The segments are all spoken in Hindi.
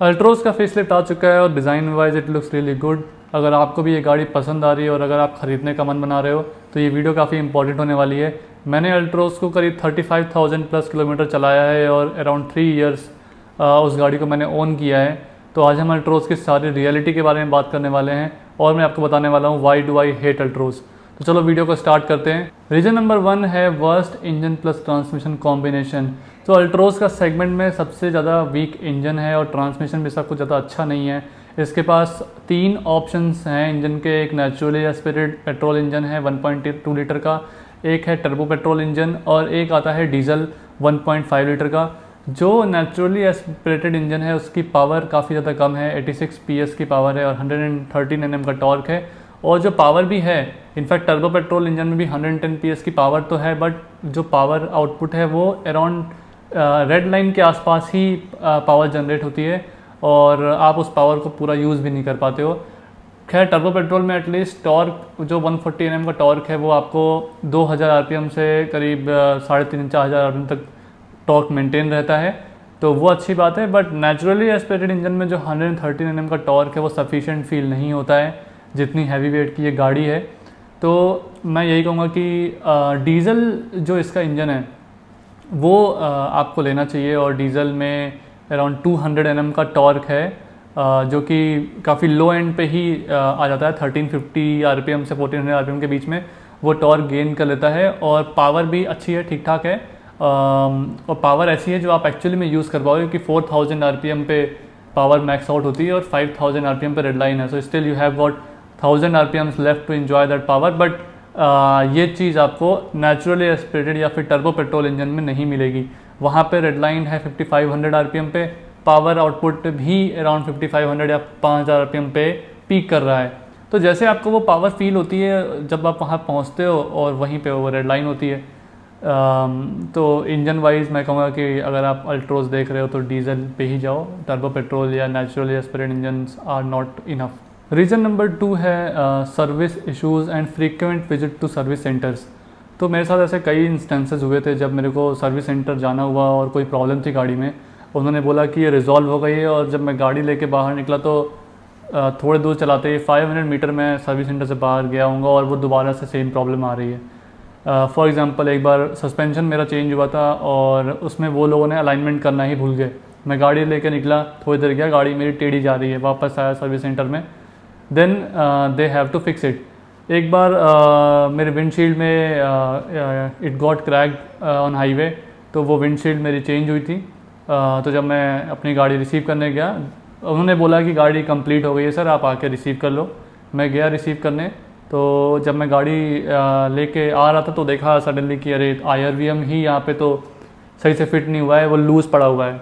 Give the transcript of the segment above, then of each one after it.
अल्ट्रोज का फेसलिफ्ट आ चुका है और design wise it looks really good. अगर आपको भी ये गाड़ी पसंद आ रही है और अगर आप ख़रीदने का मन बना रहे हो तो ये वीडियो काफ़ी इंपॉर्टेंट होने वाली है। मैंने अल्ट्रोज को करीब 35,000 प्लस किलोमीटर चलाया है और अराउंड 3 ईयर्स उस गाड़ी को मैंने ओन किया है। तो आज हम अल्ट्रोज की सारी रियलिटी के बारे में बात करने वाले हैं और मैं आपको बताने वाला हूँ why do I hate Altroz. तो चलो वीडियो को स्टार्ट करते हैं। रीज़न नंबर 1 है worst engine plus transmission combination. तो अल्ट्रोज का सेगमेंट में सबसे ज़्यादा वीक इंजन है और ट्रांसमिशन भी सब कुछ ज़्यादा अच्छा नहीं है। इसके पास 3 ऑप्शंस हैं इंजन के। एक नेचुरली एस्पिरेटेड पेट्रोल इंजन है 1.2 लीटर का, एक है टर्बो पेट्रोल इंजन और एक आता है डीजल 1.5 लीटर का। जो नेचुरली एस्पिरेटेड इंजन है उसकी पावर काफ़ी ज़्यादा कम है, 86 PS की पावर है और 113 Nm का टॉर्क है। और जो पावर भी है, इनफैक्ट टर्बो पेट्रोल इंजन में भी 110 PS की पावर तो है, बट जो पावर आउटपुट है वो अराउंड रेड लाइन के आसपास ही पावर जनरेट होती है और आप उस पावर को पूरा यूज़ भी नहीं कर पाते हो। खैर टर्बो पेट्रोल में एटलीस्ट टॉर्क जो 140 Nm का टॉर्क है वो आपको 2000 RPM से करीब 3,500-4,000 RPM तक टॉर्क मेंटेन रहता है, तो वो अच्छी बात है। बट नेचुरली एस्पिरेटेड इंजन में जो 113 Nm का टॉर्क है वो सफिशिएंट फील नहीं होता है जितनी हैवी वेट की ये गाड़ी है। तो मैं यही कहूँगा कि डीज़ल जो इसका इंजन है वो आपको लेना चाहिए और डीज़ल में अराउंड 200 Nm का टॉर्क है जो कि काफ़ी लो एंड पे ही आ जाता है। 1350 RPM से 1400 RPM के बीच में वो टॉर्क गेन कर लेता है और पावर भी अच्छी है, ठीक ठाक है। और पावर ऐसी है जो आप एक्चुअली में यूज़ कर पाओगे कि 4000 RPM पे पावर मैक्स आउट होती है और 5000 RPM पे रेड लाइन है। So still you have got 1000 RPM left to enjoy that power. But ये चीज़ आपको नेचुरली एस्पिरेटेड या फिर टर्बो पेट्रोल इंजन में नहीं मिलेगी। वहाँ पे रेड लाइन है 5500 RPM पे, पावर आउटपुट भी अराउंड 5500 या 5000 RPM पे पीक कर रहा है। तो जैसे आपको वो पावर फील होती है जब आप वहाँ पहुँचते हो और वहीं पे वो रेड लाइन होती है। तो इंजन वाइज मैं कहूँगा कि अगर आप अल्ट्रोज देख रहे हो तो डीजल पे ही जाओ, टर्बो पेट्रोल या naturally aspirated engines are not enough. Reason number 2 है service issues and frequent visit to service centres. तो मेरे साथ ऐसे कई इंस्टेंसेस हुए थे जब मेरे को सर्विस सेंटर जाना हुआ और कोई प्रॉब्लम थी गाड़ी में, उन्होंने बोला कि ये रिज़ॉल्व हो गई है और जब मैं गाड़ी लेके बाहर निकला तो थोड़े दूर चलाते ही 500 मीटर में सर्विस सेंटर से बाहर गया हूँगा और वो दोबारा से सेम प्रॉब्लम आ रही है। फॉर एग्ज़ाम्पल एक बार सस्पेंशन मेरा चेंज हुआ था और उसमें वो लोगों ने अलाइनमेंट करना ही भूल गए। मैं गाड़ी लेकर निकला, थोड़ी देर गया, गाड़ी मेरी टेढ़ी जा रही है, वापस आया सर्विस सेंटर में, then they have to fix it. एक बार मेरे विंडशील्ड में it got cracked on highway, तो वो विंडशील्ड मेरी चेंज हुई थी। तो जब मैं अपनी गाड़ी रिसीव करने गया, उन्होंने बोला कि गाड़ी कंप्लीट हो गई है सर, आप आके रिसीव कर लो। मैं गया रिसीव करने, तो जब मैं गाड़ी लेके आ रहा था तो देखा सडनली कि अरे IRVM ही यहाँ पे तो सही से फिट नहीं हुआ है, वो लूज़ पड़ा हुआ है।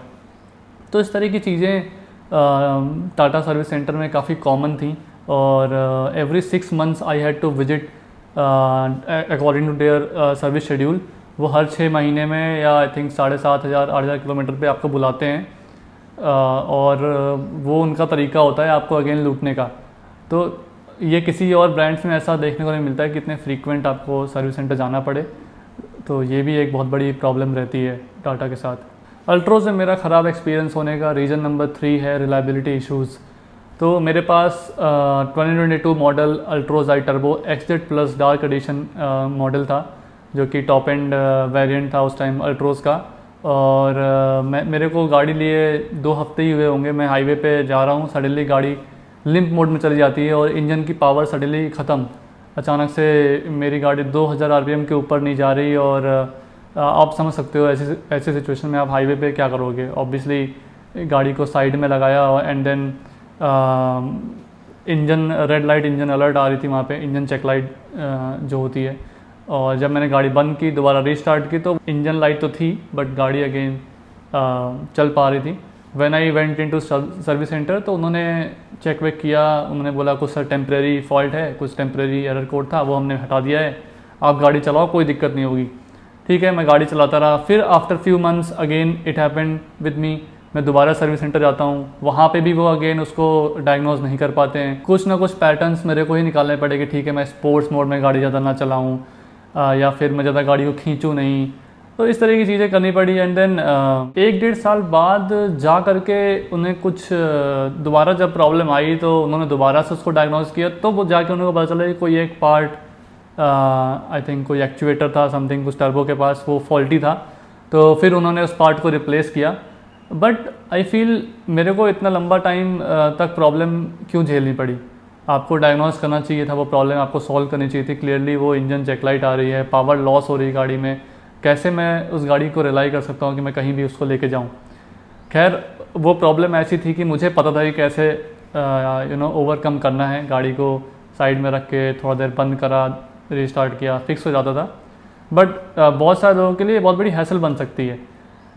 तो इस तरह की चीज़ें टाटा सर्विस सेंटर में काफ़ी कॉमन थी और every 6 months I had to visit according to their service schedule. वो हर 6 महीने में या आई थिंक 7,500-8,000 किलोमीटर पे आपको बुलाते हैं और वो उनका तरीका होता है आपको अगेन लूटने का। तो ये किसी और ब्रांड्स में ऐसा देखने को नहीं मिलता है कि इतने फ्रीक्वेंट आपको सर्विस सेंटर जाना पड़े। तो ये भी एक बहुत बड़ी प्रॉब्लम रहती है टाटा के साथ। अल्ट्रोज में मेरा ख़राब एक्सपीरियंस होने का रीज़न नंबर 3 है रिलायबिलिटी इश्यूज़। तो मेरे पास 2022 model Altroz i turbo XZ plus dark edition model था जो कि टॉप एंड वेरिएंट था उस टाइम अल्ट्रोज का। और मेरे को गाड़ी लिए 2 हफ्ते ही हुए होंगे, मैं हाईवे पे जा रहा हूँ, सडनली गाड़ी लिम्प मोड में चली जाती है और इंजन की पावर सडनली ख़त्म। अचानक से मेरी गाड़ी 2000 RPM के ऊपर नहीं जा रही और आप समझ सकते हो ऐसी सिचुएशन में आप हाईवे पे क्या करोगे। ऑब्वियसली गाड़ी को साइड में लगाया and then engine red light, engine alert आ रही थी वहाँ पे, इंजन चेक लाइट जो होती है। और जब मैंने गाड़ी बंद की, दोबारा रीस्टार्ट की, तो इंजन लाइट तो थी बट गाड़ी अगेन चल पा रही थी। When I went into service centre तो उन्होंने चेक वेक किया, उन्होंने बोला कुछ टेम्प्रेरी फॉल्ट है, कुछ टेम्प्रेरी एरर कोड था, वो हमने हटा दिया है, आप गाड़ी चलाओ, कोई दिक्कत नहीं होगी। ठीक है, मैं गाड़ी चलाता रहा। फिर after few months again it happened with me, मैं दोबारा सर्विस सेंटर जाता हूँ, वहाँ पे भी वो अगेन उसको डायग्नोज नहीं कर पाते हैं। कुछ ना कुछ पैटर्न्स मेरे को ही निकालने पड़े कि ठीक है मैं स्पोर्ट्स मोड में गाड़ी ज़्यादा ना चलाऊँ या फिर मैं ज़्यादा गाड़ी को खींचूँ नहीं। तो इस तरह की चीज़ें करनी पड़ी। एंड देन 1-1.5 साल बाद जा करके उन्हें कुछ दोबारा जब प्रॉब्लम आई तो उन्होंने दोबारा से उसको डायग्नोज किया, तो वो जाके उनको पता चला कि कोई एक पार्ट आई थिंक कोई एक्चुएटर था समथिंग कुछ टर्बो के पास, वो फॉल्टी था। तो फिर उन्होंने उस पार्ट को रिप्लेस किया। बट आई फील मेरे को इतना लंबा टाइम तक प्रॉब्लम क्यों झेलनी पड़ी। आपको डायग्नोज करना चाहिए था, वो प्रॉब्लम आपको सॉल्व करनी चाहिए थी। क्लियरली वो इंजन चेक लाइट आ रही है, पावर लॉस हो रही है गाड़ी में, कैसे मैं उस गाड़ी को रिलाई कर सकता हूँ कि मैं कहीं भी उसको लेके जाऊँ। खैर वो प्रॉब्लम ऐसी थी कि मुझे पता था कि कैसे ओवरकम करना है। गाड़ी को साइड में रख के थोड़ा देर बंद करा, रीस्टार्ट किया, फिक्स हो जाता था। बट बहुत सारे लोगों के लिए बहुत बड़ी हैसल बन सकती है।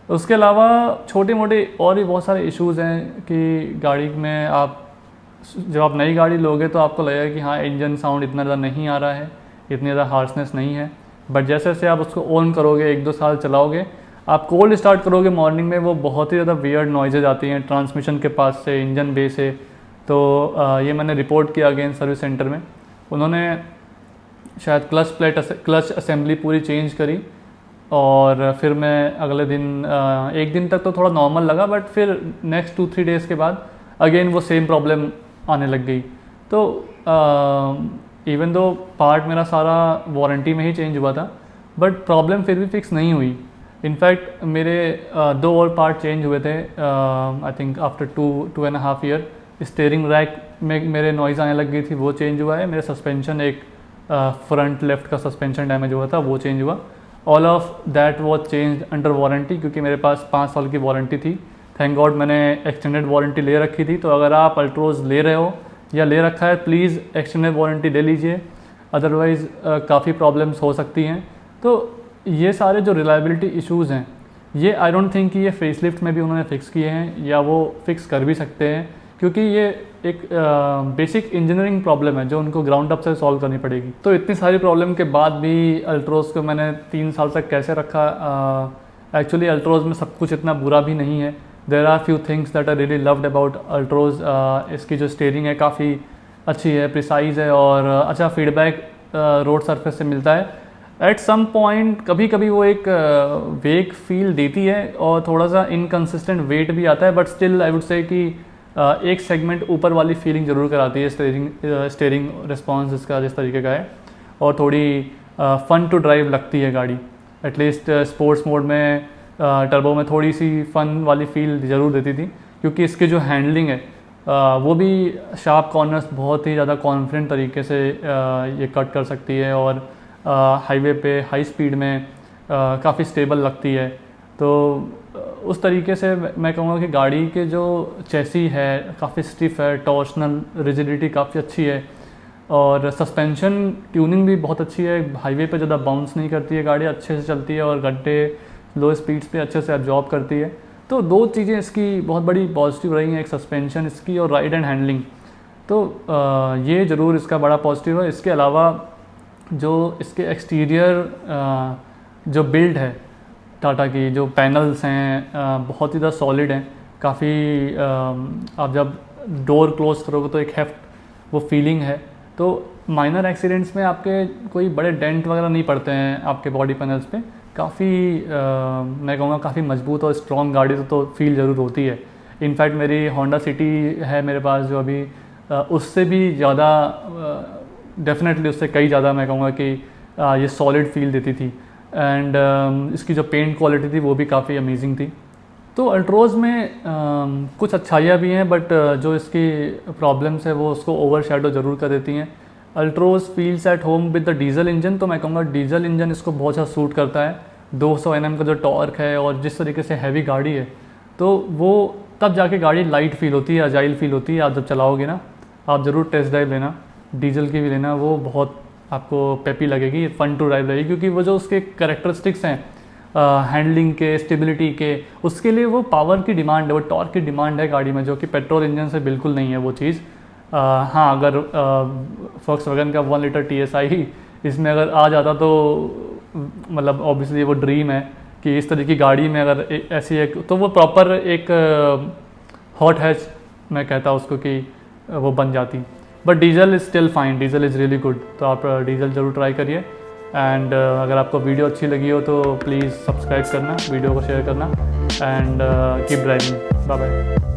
उसके अलावा छोटे मोटे और भी बहुत सारे इश्यूज़ हैं कि गाड़ी में आप जब आप नई गाड़ी लोगे तो आपको लगेगा कि हाँ इंजन साउंड इतना ज़्यादा नहीं आ रहा है, इतनी ज़्यादा हार्शनेस नहीं है। बट जैसे जैसे आप उसको ऑन करोगे, 1-2 साल चलाओगे, आप कोल्ड स्टार्ट करोगे मॉर्निंग में, वो बहुत ही ज़्यादा वियर्ड नॉइजेज आती हैं ट्रांसमिशन के पास से, इंजन बे से। तो ये मैंने रिपोर्ट किया अगेन सर्विस सेंटर में। उन्होंने शायद क्लच असेंबली पूरी चेंज करी और फिर मैं अगले दिन 1 दिन तक तो थोड़ा नॉर्मल लगा, बट फिर नेक्स्ट 2-3 डेज़ के बाद अगेन वो सेम प्रॉब्लम आने लग गई। तो इवन दो पार्ट मेरा सारा वारंटी में ही चेंज हुआ था, बट प्रॉब्लम फिर भी फिक्स नहीं हुई। इनफैक्ट मेरे 2 और पार्ट चेंज हुए थे I think after 2.5 year. Steering rack में मेरे नॉइज़ आने लग गई थी, वो चेंज हुआ है। मेरे सस्पेंशन एक फ्रंट लेफ्ट का सस्पेंशन डैमेज हुआ था, वो चेंज हुआ। All of that was change under warranty, क्योंकि मेरे पास 5 साल की वारंटी थी। थैंक गॉड मैंने एक्सटेंडेड वारंटी ले रखी थी। तो अगर आप अल्ट्रोज ले रहे हो या ले रखा है, प्लीज़ एक्सटेंडेड वारंटी ले लीजिए, अदरवाइज़ काफ़ी प्रॉब्लम्स हो सकती हैं। तो ये सारे जो रिलायबिलिटी इश्यूज़ हैं, ये आई डोंट थिंक कि ये फेसलिफ्ट में भी उन्होंने फ़िक्स किए हैं या वो फ़िक्स कर भी सकते हैं, क्योंकि ये एक बेसिक इंजीनियरिंग प्रॉब्लम है जो उनको ग्राउंड अप से सॉल्व करनी पड़ेगी। तो इतनी सारी प्रॉब्लम के बाद भी अल्ट्रोज को मैंने 3 साल तक कैसे रखा। एक्चुअली अल्ट्रोज में सब कुछ इतना बुरा भी नहीं है। There are few things that I really loved about Altroz. इसकी जो स्टीयरिंग है काफ़ी अच्छी है, प्रिसाइज है और अच्छा फीडबैक रोड सरफेस से मिलता है। एट सम पॉइंट कभी कभी वो एक वेक फील देती है और थोड़ा सा इनकन्सिस्टेंट वेट भी आता है, but still I would say कि एक सेगमेंट ऊपर वाली फीलिंग ज़रूर कराती है स्टीयरिंग रिस्पॉन्स इसका जिस तरीके का है, और थोड़ी फ़न टू ड्राइव लगती है गाड़ी। एटलीस्ट स्पोर्ट्स मोड में टर्बो में थोड़ी सी फ़न वाली फील ज़रूर देती थी, क्योंकि इसकी जो हैंडलिंग है वो भी शार्प कॉर्नर्स बहुत ही ज़्यादा कॉन्फिडेंट तरीके से ये कट कर सकती है और हाईवे पे हाई स्पीड में काफ़ी स्टेबल लगती है। तो उस तरीके से मैं कहूँगा कि गाड़ी के जो चेसी है काफ़ी स्टिफ है, टॉर्शनल रिजिडिटी काफ़ी अच्छी है और सस्पेंशन ट्यूनिंग भी बहुत अच्छी है। हाईवे पे ज़्यादा बाउंस नहीं करती है गाड़ी, अच्छे से चलती है और गड्ढे लो स्पीड्स पे अच्छे से एब्जॉर्ब करती है। तो 2 चीज़ें इसकी बहुत बड़ी पॉजिटिव रही हैं, एक सस्पेंशन इसकी और राइड एंड हैंडलिंग। तो ये ज़रूर इसका बड़ा पॉजिटिव है। इसके अलावा जो इसके एक्सटीरियर जो बिल्ड है टाटा की, जो पैनल्स हैं बहुत ही ज़्यादा सॉलिड हैं। काफ़ी आप जब डोर क्लोज करोगे तो एक हेफ्ट वो फीलिंग है। तो माइनर एक्सीडेंट्स में आपके कोई बड़े डेंट वगैरह नहीं पड़ते हैं आपके बॉडी पैनल्स पे। काफ़ी मैं कहूँगा काफ़ी मजबूत और स्ट्रॉन्ग गाड़ी तो फील ज़रूर होती है। इनफैक्ट मेरी होंडा सिटी है मेरे पास जो अभी उससे भी ज़्यादा डेफिनेटली उससे कई ज़्यादा मैं कहूँगा कि ये सॉलिड फील देती थी। एंड इसकी जो पेंट क्वालिटी थी वो भी काफ़ी अमेजिंग थी। तो अल्ट्रोज में कुछ अच्छाइयाँ भी हैं, बट जो इसकी प्रॉब्लम्स है वो उसको ओवरशैडो ज़रूर कर देती हैं। Altroz feels at home with the diesel engine, तो मैं कहूँगा डीजल इंजन इसको बहुत ज़्यादा सूट करता है। 200 Nm का जो टॉर्क है और जिस तरीके से हैवी गाड़ी है, तो वो तब जाके गाड़ी लाइट फील होती है, अजाइल फील होती है। आप जब चलाओगे ना, आप ज़रूर टेस्ट ड्राइव लेना, डीजल की भी लेना, वो बहुत आपको पेपी लगेगी, फ़न टू ड्राइव लगेगी, क्योंकि वो जो उसके कैरेक्टरिस्टिक्स हैं हैंडलिंग के, स्टेबिलिटी के, उसके लिए वो पावर की डिमांड है, वो टॉर्क की डिमांड है गाड़ी में, जो कि पेट्रोल इंजन से बिल्कुल नहीं है वो चीज़। हाँ, अगर फॉक्सवैगन का 1 लीटर TSI इसमें अगर आ जाता तो मतलब ऑब्वियसली वो ड्रीम है कि इस तरह की गाड़ी में अगर ऐसी एक, तो वो प्रॉपर एक हॉट हैच मैं कहता उसको कि वो बन जाती। But diesel is still fine, diesel is really good. तो आप डीजल ज़रूर ट्राई करिए। एंड अगर आपको वीडियो अच्छी लगी हो तो प्लीज़ सब्सक्राइब करना, वीडियो को शेयर करना and keep driving. Bye bye.